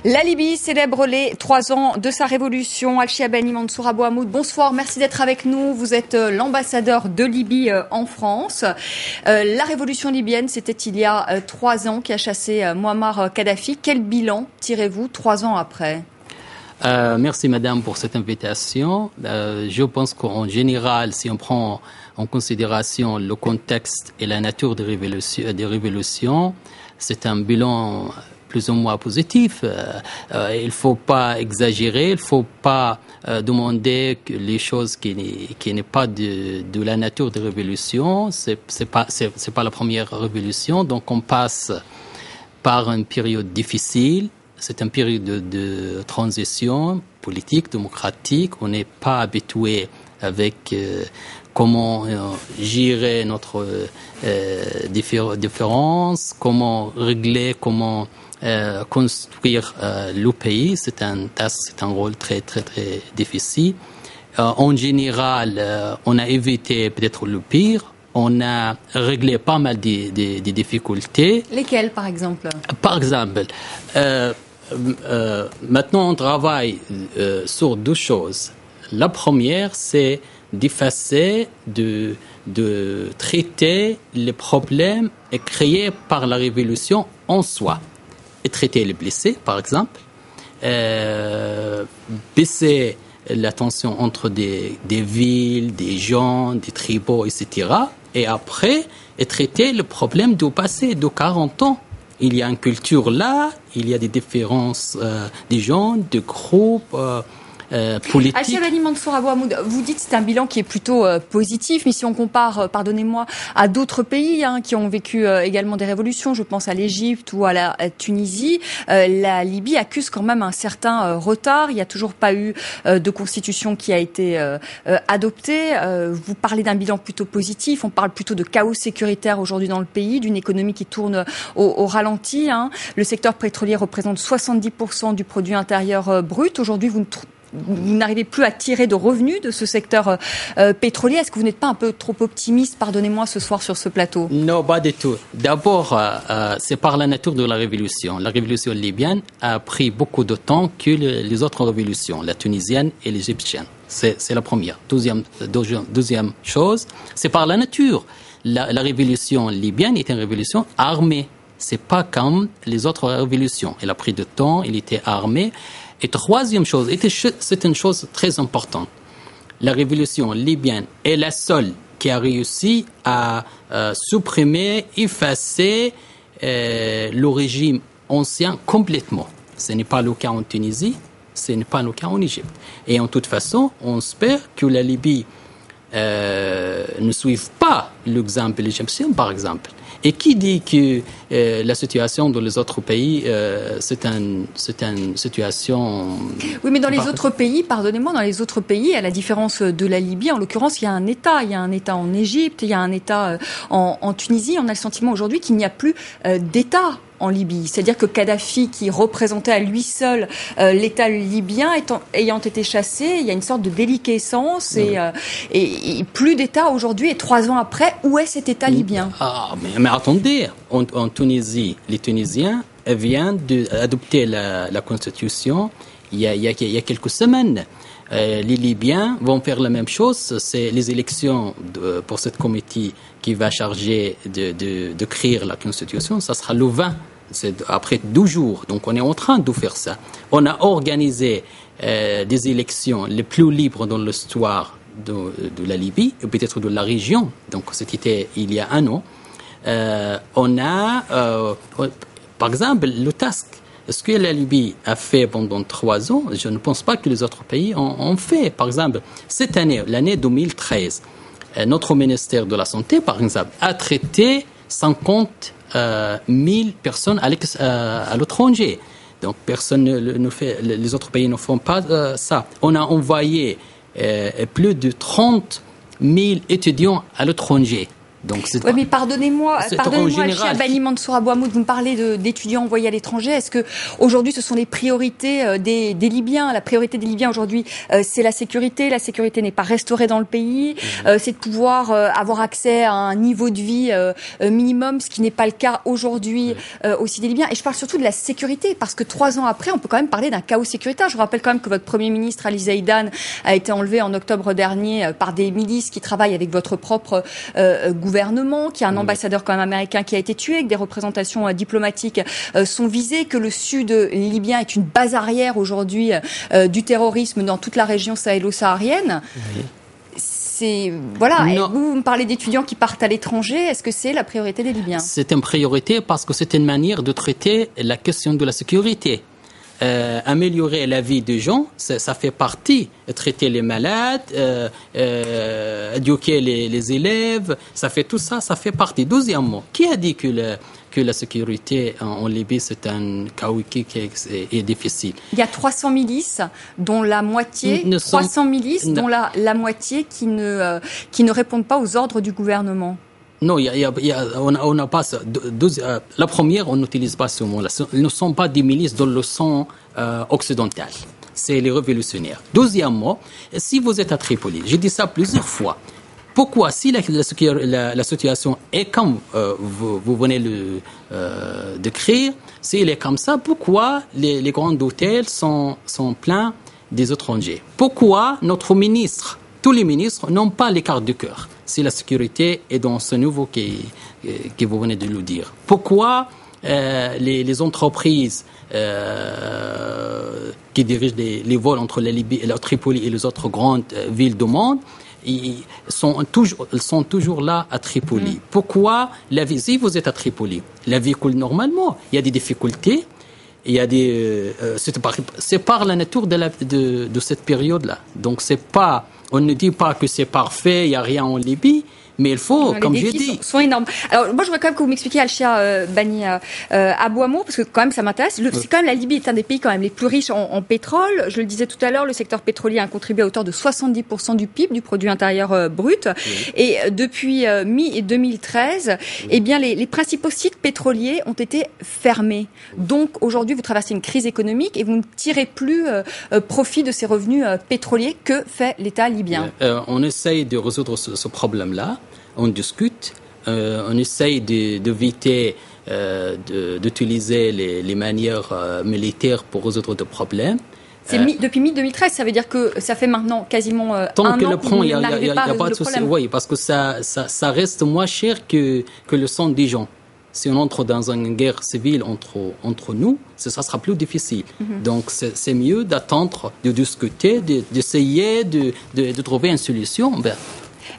La Libye célèbre les 3 ans de sa révolution. Al-Chiabani Mansour Abou Hamoud, bonsoir, merci d'être avec nous. Vous êtes l'ambassadeur de Libye en France. La révolution libyenne, c'était il y a 3 ans qui a chassé Mouammar Kadhafi. Quel bilan tirez-vous 3 ans après ? Merci madame pour cette invitation. Je pense qu'en général, si on prend en considération le contexte et la nature des révolutions, c'est un bilan plus ou moins positif. Il ne faut pas exagérer, il ne faut pas demander que les choses qui n'est pas de la nature des révolutions. C'est pas la première révolution, donc on passe par une période difficile. C'est une période de transition politique, démocratique. On n'est pas habitué avec comment gérer notre différence, comment régler, comment construire le pays. C'est un rôle très difficile. En général, on a évité peut-être le pire. On a réglé pas mal des difficultés. Lesquelles, par exemple ? Par exemple, maintenant on travaille sur 2 choses. La première, c'est d'effacer, de traiter les problèmes créés par la révolution en soi. Et traiter les blessés, par exemple. Baisser la tension entre des villes, des gens, des tribus, etc. Et après, traiter le problème du passé, de 40 ans. Il y a une culture là, il y a des différences des gens, de groupes politiques. Al-Chiabani Mansour Abou Hamoud, vous dites que c'est un bilan qui est plutôt positif, mais si on compare, pardonnez-moi, à d'autres pays qui ont vécu également des révolutions, je pense à l'Égypte ou à la Tunisie, la Libye accuse quand même un certain retard. Il n'y a toujours pas eu de constitution qui a été adoptée. Vous parlez d'un bilan plutôt positif, on parle plutôt de chaos sécuritaire aujourd'hui dans le pays, d'une économie qui tourne au ralenti. Le secteur pétrolier représente 70% du produit intérieur brut. Aujourd'hui, vous n'arrivez plus à tirer de revenus de ce secteur pétrolier. Est-ce que vous n'êtes pas un peu trop optimiste, pardonnez-moi, ce soir sur ce plateau ? Non, pas du tout. D'abord, c'est par la nature de la révolution. La révolution libyenne a pris beaucoup de temps que les autres révolutions, la tunisienne et l'égyptienne. C'est la première. Deuxième chose, c'est par la nature. La révolution libyenne est une révolution armée. C'est pas comme les autres révolutions. Elle a pris du temps, elle était armée. Et troisième chose, c'est une chose très importante. La révolution libyenne est la seule qui a réussi à supprimer, effacer le régime ancien complètement. Ce n'est pas le cas en Tunisie, ce n'est pas le cas en Égypte. Et en toute façon, on espère que la Libye ne suive pas l'exemple égyptien, par exemple. Et qui dit que la situation dans les autres pays, c'est une situation... Oui, mais dans les autres pays, pardonnez-moi, dans les autres pays, à la différence de la Libye, en l'occurrence, il y a un État. Il y a un État en Égypte, il y a un État en Tunisie. On a le sentiment aujourd'hui qu'il n'y a plus d'État en Libye. C'est-à-dire que Kadhafi, qui représentait à lui seul l'État libyen, ayant été chassé, il y a une sorte de déliquescence et plus d'État aujourd'hui. Et 3 ans après, où est cet État libyen ? Mais attendez, en Tunisie, les Tunisiens viennent d'adopter la Constitution il y a quelques semaines. Les Libyens vont faire la même chose. C'est les élections pour cette comité qui va charger d'écrire la Constitution. Ça sera le 20, c'est après 12 jours. Donc on est en train de faire ça. On a organisé des élections les plus libres dans l'histoire de la Libye, et peut-être de la région. Donc c'était il y a 1 an. On a, par exemple, le TASC. Ce que la Libye a fait pendant 3 ans, je ne pense pas que les autres pays ont fait. Par exemple, cette année, l'année 2013, notre ministère de la Santé, par exemple, a traité 50 000 personnes à l'étranger. Donc, personne ne fait, les autres pays ne font pas ça. On a envoyé plus de 30 000 étudiants à l'étranger. Donc, oui, mais pardonnez-moi, Cheikh Bani Mansour Abou Hamoud, vous me parlez d'étudiants envoyés à l'étranger. Est-ce que aujourd'hui, ce sont les priorités des Libyens? La priorité des Libyens aujourd'hui, c'est la sécurité. La sécurité n'est pas restaurée dans le pays. C'est de pouvoir avoir accès à un niveau de vie minimum, ce qui n'est pas le cas aujourd'hui aussi des Libyens. Et je parle surtout de la sécurité, parce que 3 ans après, on peut quand même parler d'un chaos sécuritaire. Je vous rappelle quand même que votre Premier ministre, Ali Zaïdan, a été enlevé en octobre dernier par des milices qui travaillent avec votre propre gouvernement, qu'il y a un ambassadeur quand même américain qui a été tué, que des représentations diplomatiques sont visées, que le sud libyen est une base arrière aujourd'hui du terrorisme dans toute la région sahélo-saharienne. Voilà. Et vous me parlez d'étudiants qui partent à l'étranger. Est-ce que c'est la priorité des Libyens? C'est une priorité parce que c'est une manière de traiter la question de la sécurité. Améliorer la vie des gens, ça fait partie. Traiter les malades, éduquer les élèves, ça fait tout ça, ça fait partie. Deuxièmement, qui a dit que la sécurité en Libye, c'est un chaos qui est difficile? Il y a 300 milices, dont la moitié, la moitié qui ne répondent pas aux ordres du gouvernement. Non, on n'a pas ça. La première, on n'utilise pas ce mot-là. Ce ne sont pas des milices dans le sens occidental. C'est les révolutionnaires. Deuxièmement, si vous êtes à Tripoli, j'ai dit ça plusieurs fois. Pourquoi, si la situation est comme vous venez de décrire, si elle est comme ça, pourquoi les grands hôtels sont pleins des étrangers? Pourquoi notre ministre, tous les ministres n'ont pas les cartes de cœur si la sécurité est dans ce niveau que vous venez de le dire? Pourquoi les entreprises qui dirigent les vols entre la Libye et la Tripoli et les autres grandes villes du monde sont toujours là à Tripoli? Pourquoi si vous êtes à Tripoli, la vie coule normalement? Il y a des difficultés. Il y a c'est par la nature de cette période-là. Donc on ne dit pas que c'est parfait, il n'y a rien en Libye. Mais il faut, comme j'ai dit... sont énormes. Alors, moi, je voudrais quand même que vous m'expliquiez, Al-Cheikh Bani Abou Hamoud, parce que quand même, ça m'intéresse. C'est quand même, la Libye est un des pays quand même les plus riches en pétrole. Je le disais tout à l'heure, le secteur pétrolier a contribué à hauteur de 70% du PIB, du produit intérieur brut. Oui. Et depuis mi-2013, eh bien, les principaux sites pétroliers ont été fermés. Donc, aujourd'hui, vous traversez une crise économique et vous ne tirez plus profit de ces revenus pétroliers. Que fait l'État libyen? On essaye de résoudre ce problème-là. On discute, on essaye d'éviter d'utiliser les manières militaires pour résoudre des problèmes. Depuis mi-2013, ça veut dire que ça fait maintenant quasiment un an que vous n'arrivez pas à résoudre le problème. Oui, parce que ça reste moins cher que le sang des gens. Si on entre dans une guerre civile entre nous, ça sera plus difficile. Donc, c'est mieux d'attendre, de discuter, d'essayer de trouver une solution.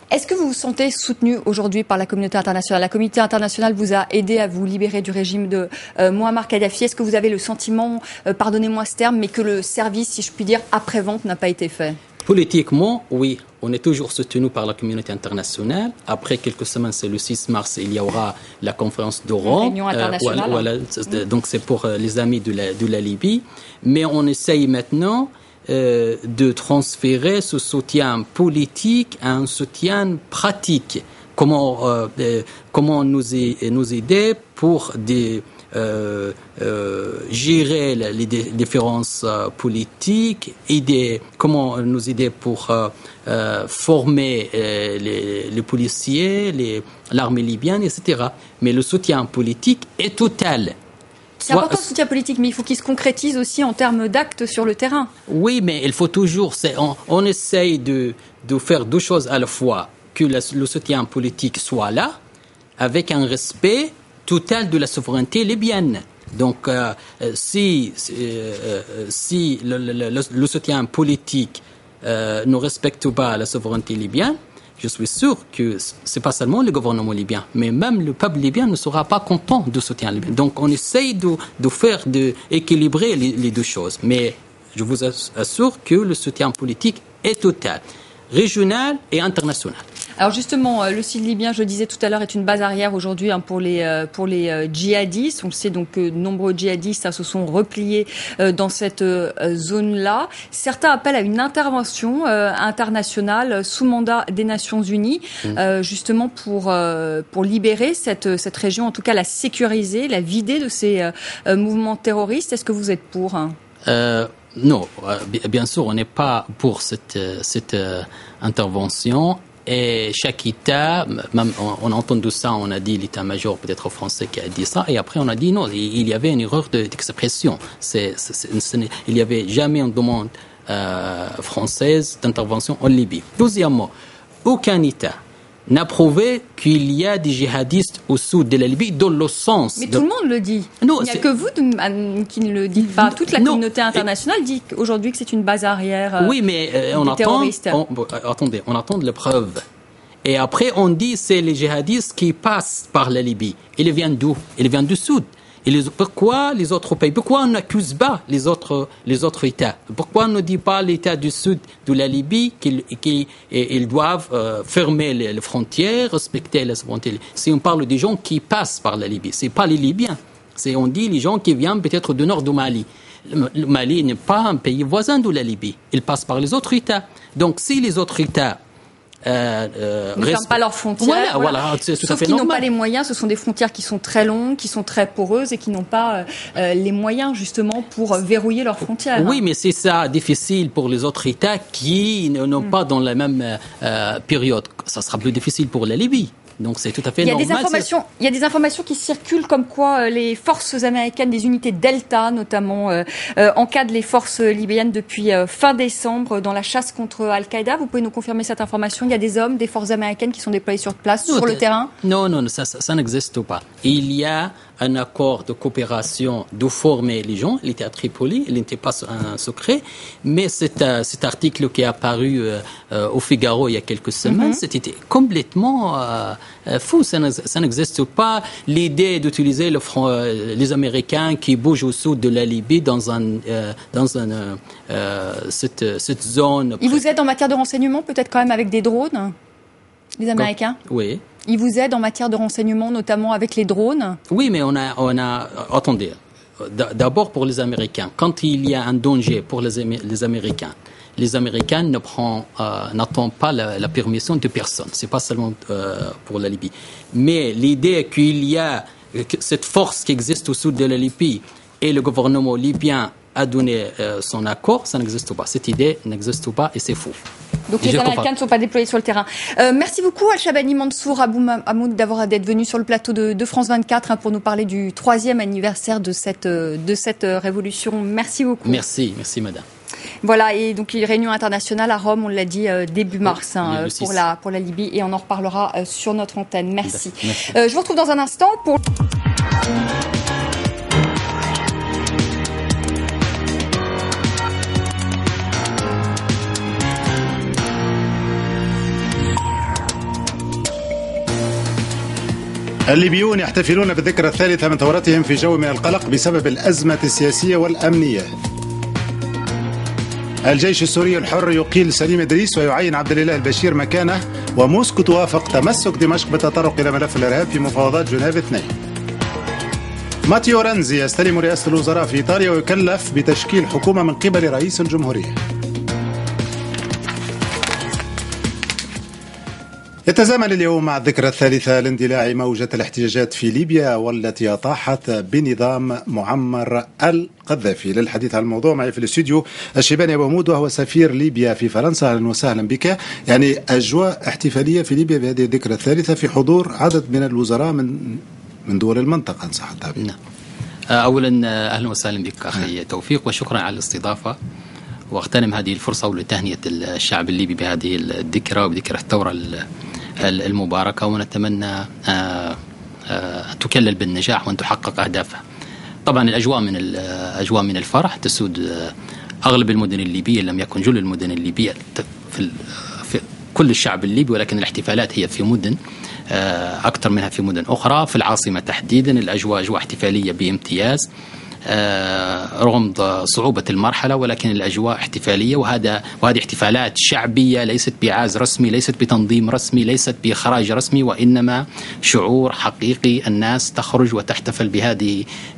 Est-ce que vous vous sentez soutenu aujourd'hui par la communauté internationale? La communauté internationale vous a aidé à vous libérer du régime de Mouammar Kadhafi. Est-ce que vous avez le sentiment, pardonnez-moi ce terme, mais que le service, si je puis dire, après-vente n'a pas été fait? Politiquement, oui. On est toujours soutenu par la communauté internationale. Après quelques semaines, c'est le 6 mars, il y aura la conférence de Rome. Réunion internationale. Donc, c'est pour les amis de la Libye. Mais on essaye maintenant de transférer ce soutien politique à un soutien pratique. Comment nous aider pour gérer les différences politiques, comment nous aider pour former les policiers, l'armée libyenne, etc. Mais le soutien politique est total. C'est important le soutien politique, mais il faut qu'il se concrétise aussi en termes d'actes sur le terrain. Oui, mais il faut toujours... On essaye de faire deux choses à la fois. Que le soutien politique soit là, avec un respect total de la souveraineté libyenne. Donc, si le soutien politique ne respecte pas la souveraineté libyenne, je suis sûr que c'est pas seulement le gouvernement libyen, mais même le peuple libyen ne sera pas content du soutien libyen. Donc, on essaye d'équilibrer les deux choses. Mais je vous assure que le soutien politique est total, régional et international. Alors justement, le site libyen, je le disais tout à l'heure, est une base arrière aujourd'hui pour les djihadistes. On le sait, donc de nombreux djihadistes se sont repliés dans cette zone-là. Certains appellent à une intervention internationale sous mandat des Nations Unies, justement pour libérer cette région, en tout cas la sécuriser, la vider de ces mouvements terroristes. Est-ce que vous êtes pour? Non, bien sûr, on n'est pas pour cette intervention. Et chaque État, même, on a entendu ça, on a dit l'état-major peut-être français qui a dit ça, et après on a dit non, il y avait une erreur d'expression. Il n'y avait jamais une demande française d'intervention en Libye. Deuxièmement, aucun État n'a prouvé qu'il y a des djihadistes au sud de la Libye dans le sens... Mais tout le monde le dit. Non, il n'y a que vous qui ne le dites pas. Toute la communauté internationale dit aujourd'hui que c'est une base arrière oui, mais des terroristes. Attendez, on attend les preuves. Et après, on dit c'est les djihadistes qui passent par la Libye. Ils viennent d'où? Ils viennent du sud. Pourquoi les autres pays? Pourquoi on n'accuse pas les autres États? Pourquoi on ne dit pas l'État du sud de la Libye qu'ils doivent fermer les frontières, respecter les frontières? Si on parle des gens qui passent par la Libye, c'est pas les Libyens. On dit les gens qui viennent peut-être du nord du Mali. Le Mali n'est pas un pays voisin de la Libye. Il passe par les autres États. Donc si les autres États ne ferment pas leurs frontières. Voilà, c'est tout à fait normal. Sauf qu'ils n'ont pas les moyens. Ce sont des frontières qui sont très longues, qui sont très poreuses et qui n'ont pas les moyens justement pour verrouiller leurs frontières. Oui, mais c'est ça difficile pour les autres États qui n'ont pas dans la même période. Ça sera plus difficile pour la Libye. Donc c'est tout à fait normal. Il y a des informations qui circulent comme quoi les forces américaines, des unités Delta notamment, encadrent les forces libyennes depuis fin décembre dans la chasse contre Al-Qaïda. Vous pouvez nous confirmer cette information? Il y a des hommes, des forces américaines qui sont déployés sur place, sur le terrain? Non, ça n'existe pas. Il y a un accord de coopération de former les gens. Il était à Tripoli, il n'était pas un secret, mais cet article qui est apparu au Figaro il y a quelques semaines, c'était complètement fou. Ça n'existe pas. L'idée d'utiliser les Américains qui bougent au sud de la Libye dans cette zone. Ils vous aident en matière de renseignement, peut-être quand même avec des drones, les Américains? Oui. Ils vous aident en matière de renseignement, notamment avec les drones? Oui, mais on a attendez. D'abord pour les Américains, quand il y a un danger pour les Américains, les Américains n'attendent pas la permission de personne. C'est pas seulement pour la Libye. Mais l'idée qu'il y a cette force qui existe au sud de la Libye et le gouvernement libyen a donné son accord, ça n'existe pas. Cette idée n'existe pas et c'est faux. Donc les Américains ne sont pas déployés sur le terrain. Merci beaucoup Al-Shabani Mansour Abou Mahmoud d'être venu sur le plateau de France 24 pour nous parler du 3e anniversaire de cette révolution. Merci beaucoup. Merci madame. Voilà, et donc une réunion internationale à Rome, on l'a dit début mars pour la Libye, et on en reparlera sur notre antenne. Merci. Je vous retrouve dans un instant pour... الليبيون يحتفلون بالذكرى الثالثة من ثورتهم في جو من القلق بسبب الأزمة السياسية والأمنية. الجيش السوري الحر يقيل سليم إدريس ويعين عبد الإله البشير مكانه، وموسكو توافق تمسك دمشق بالتطرق إلى ملف الإرهاب في مفاوضات جنيف 2. ماتيو رنزي يستلم رئاسة الوزراء في إيطاليا ويكلف بتشكيل حكومة من قبل رئيس الجمهورية. يتزامن اليوم مع الذكرى الثالثة لاندلاع موجة الاحتجاجات في ليبيا والتي أطاحت بنظام معمر القذافي. للحديث عن الموضوع معي في الاستوديو الشيباني أبو محمود وهو سفير ليبيا في فرنسا. أهلا وسهلا بك. يعني أجواء احتفالية في ليبيا بهذه الذكرى الثالثة في حضور عدد من الوزراء من دول المنطقة إن صح التعبير. نعم. أولا أهلا وسهلا بك أخي توفيق وشكرا على الاستضافة، واغتنم هذه الفرصة ولتهنئة الشعب الليبي بهذه الذكرى وبذكرى الثورة المباركة، ونتمنى أن تكلل بالنجاح وأن تحقق أهدافها. طبعا الأجواء من الفرح تسود أغلب المدن الليبية، لم يكن جل المدن الليبية في كل الشعب الليبي، ولكن الاحتفالات هي في مدن أكثر منها في مدن أخرى. في العاصمة تحديدا الأجواء أجواء احتفالية بامتياز. رغم صعوبة المرحلة، ولكن الأجواء احتفالية، وهذه احتفالات شعبية ليست بعاز رسمي، ليست بتنظيم رسمي، ليست بإخراج رسمي، وإنما شعور حقيقي. الناس تخرج وتحتفل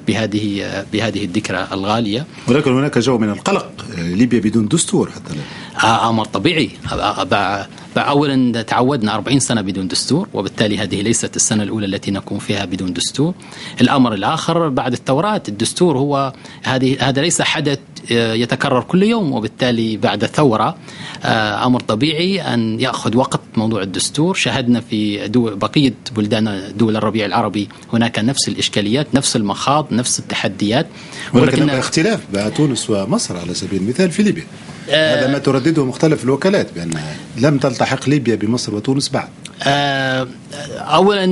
بهذه الذكرى الغالية. ولكن هناك جو من القلق، ليبيا بدون دستور حتى الآن. أمر طبيعي. أولا تعودنا 40 سنة بدون دستور، وبالتالي هذه ليست السنة الأولى التي نكون فيها بدون دستور. الأمر الآخر بعد الثورات، الدستور هو هذا ليس حدث يتكرر كل يوم، وبالتالي بعد ثورة أمر طبيعي أن يأخذ وقت موضوع الدستور. شاهدنا في بقية بلدان دول الربيع العربي هناك نفس الإشكاليات، نفس المخاض، نفس التحديات، ولكن هناك اختلاف بين تونس ومصر على سبيل المثال في ليبيا. هذا ما تردده مختلف الوكالات، بأن لم تلتحق ليبيا بمصر وتونس بعد. أولا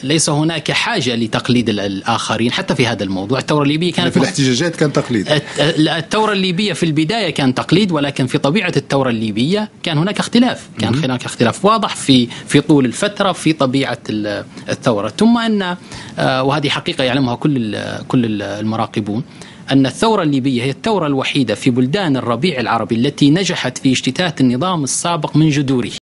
ليس هناك حاجة لتقليد الآخرين حتى في هذا الموضوع. الثورة الليبية كانت في الاحتجاجات كان تقليد. الثورة الليبية في البداية كان تقليد، ولكن في طبيعة الثورة الليبية كان هناك اختلاف، كان هناك اختلاف واضح في طول الفترة في طبيعة الثورة. ثم أن وهذه حقيقة يعلمها كل المراقبون، أن الثورة الليبية هي الثورة الوحيدة في بلدان الربيع العربي التي نجحت في اجتثاث النظام السابق من جذوره.